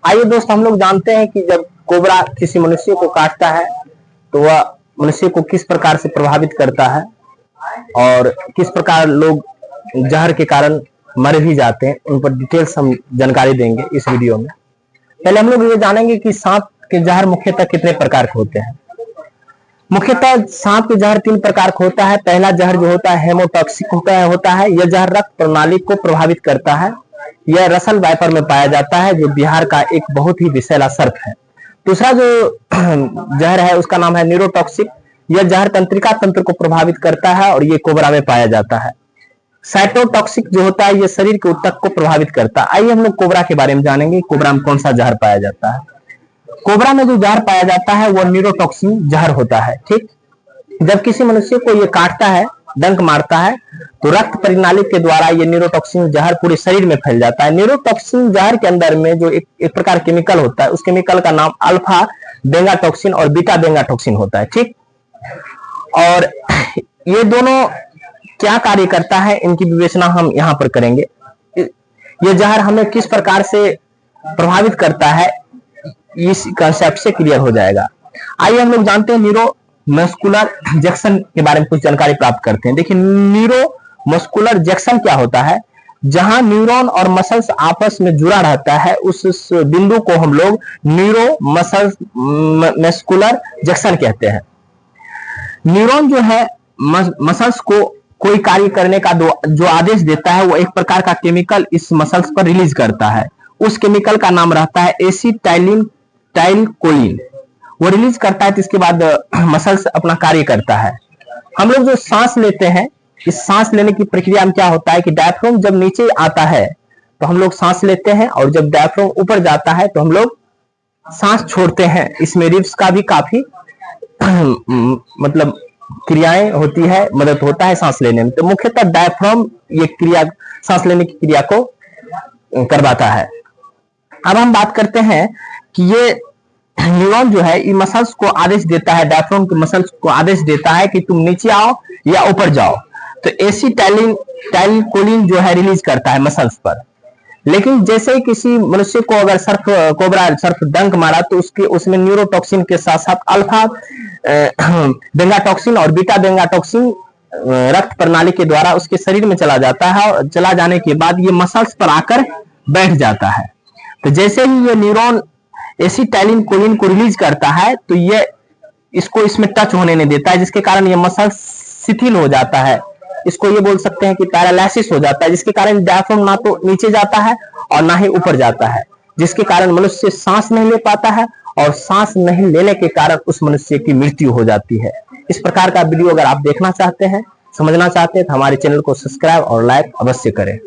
आइए दोस्त, हम लोग जानते हैं कि जब कोबरा किसी मनुष्य को काटता है तो वह मनुष्य को किस प्रकार से प्रभावित करता है और किस प्रकार लोग जहर के कारण मर भी जाते हैं, उन पर डिटेल्स हम जानकारी देंगे इस वीडियो में। पहले हम लोग ये जानेंगे कि सांप के जहर मुख्यतः कितने प्रकार के होते हैं। मुख्यतः सांप के जहर 3 प्रकार का होता है। पहला जहर जो होता है हेमोटॉक्सिक होता है। यह जहर रक्त प्रणाली को प्रभावित करता है। यह रसल वाइपर में पाया जाता है, जो बिहार का एक बहुत ही विषैला सर्प है। दूसरा जो जहर है उसका नाम है न्यूरोटॉक्सिक। यह जहर तंत्रिका तंत्र को प्रभावित करता है और ये कोबरा में पाया जाता है। साइटोटॉक्सिक जो होता है, यह शरीर के ऊतक को प्रभावित करता है। आइए हम लोग कोबरा के बारे में जानेंगे, कोबरा में कौन सा जहर पाया जाता है। कोबरा में जो जहर पाया जाता है वह न्यूरोटॉक्सिन जहर होता है। ठीक, जब किसी मनुष्य को यह काटता है, डंक मारता है, तो रक्त प्रणाली के द्वारा ये न्यूरोटॉक्सिन जहर पूरे शरीर में फैल जाता है। न्यूरोटॉक्सिन जहर के अंदर में जो एक प्रकार केमिकल होता है, उस केमिकल का नाम अल्फा बेंगाटॉक्सिन और बीटा बेंगाटॉक्सिन होता है। ठीक, और ये दोनों क्या कार्य करता है, इनकी विवेचना हम यहाँ पर करेंगे। ये जहर हमें किस प्रकार से प्रभावित करता है, इस कंसेप्ट से क्लियर हो जाएगा। आइए हम लोग जानते हैं न्यूरो मस्कुलर जंक्शन के बारे में कुछ जानकारी प्राप्त करते हैं। देखिए, न्यूरो मस्कुलर जंक्शन क्या होता है? जहां न्यूरॉन और मसल्स आपस में जुड़ा रहता है, उस बिंदु को हम लोग न्यूरो मस्कुलर जंक्शन कहते हैं। न्यूरॉन जो है मसल्स को कोई कार्य करने का जो आदेश देता है, वो एक प्रकार का केमिकल इस मसल्स पर रिलीज करता है। उस केमिकल का नाम रहता है एसिटाइलकोलिन। वो रिलीज करता है तो इसके बाद मसल्स अपना कार्य करता है। हम लोग जो सांस लेते हैं, इस सांस लेने की प्रक्रिया में क्या होता है कि डायफ्राम जब नीचे आता है तो हम लोग सांस लेते हैं, और जब डायफ्राम ऊपर जाता है तो हम लोग सांस छोड़ते हैं। इसमें रिब्स का भी काफी मतलब क्रियाएं होती है, मदद होता है सांस लेने में। तो मुख्यतः डायफ्राम ये क्रिया, सांस लेने की क्रिया को करवाता है। अब हम बात करते हैं कि ये न्यूरॉन जो है ये मसल्स को आदेश देता है, डायफ्राम के मसल्स को आदेश देता है कि तुम नीचे आओ या ऊपर जाओ। तो एसिटाइलकोलिन जो है रिलीज करता है मसल्स पर। लेकिन जैसे ही किसी मनुष्य को अगर सर्प डंक मारा तो उसमें न्यूरोटॉक्सिन के साथ साथ अल्फा बेंगाटॉक्सिन और बीटा बेंगाटॉक्सिन रक्त प्रणाली के द्वारा उसके शरीर में चला जाता है, और चला जाने के बाद ये मसल्स पर आकर बैठ जाता है। तो जैसे ही ये न्यूरॉन एसिटाइलकोलिन को रिलीज करता है तो ये इसको इसमें टच होने नहीं देता है, जिसके कारण ये मसल शिथिल हो जाता है। इसको ये बोल सकते हैं कि पैरालिसिस हो जाता है, जिसके कारण डायफ्राम ना तो नीचे जाता है और ना ही ऊपर जाता है, जिसके कारण मनुष्य सांस नहीं ले पाता है, और सांस नहीं लेने के कारण उस मनुष्य की मृत्यु हो जाती है। इस प्रकार का वीडियो अगर आप देखना चाहते हैं, समझना चाहते हैं, तो हमारे चैनल को सब्सक्राइब और लाइक अवश्य करें।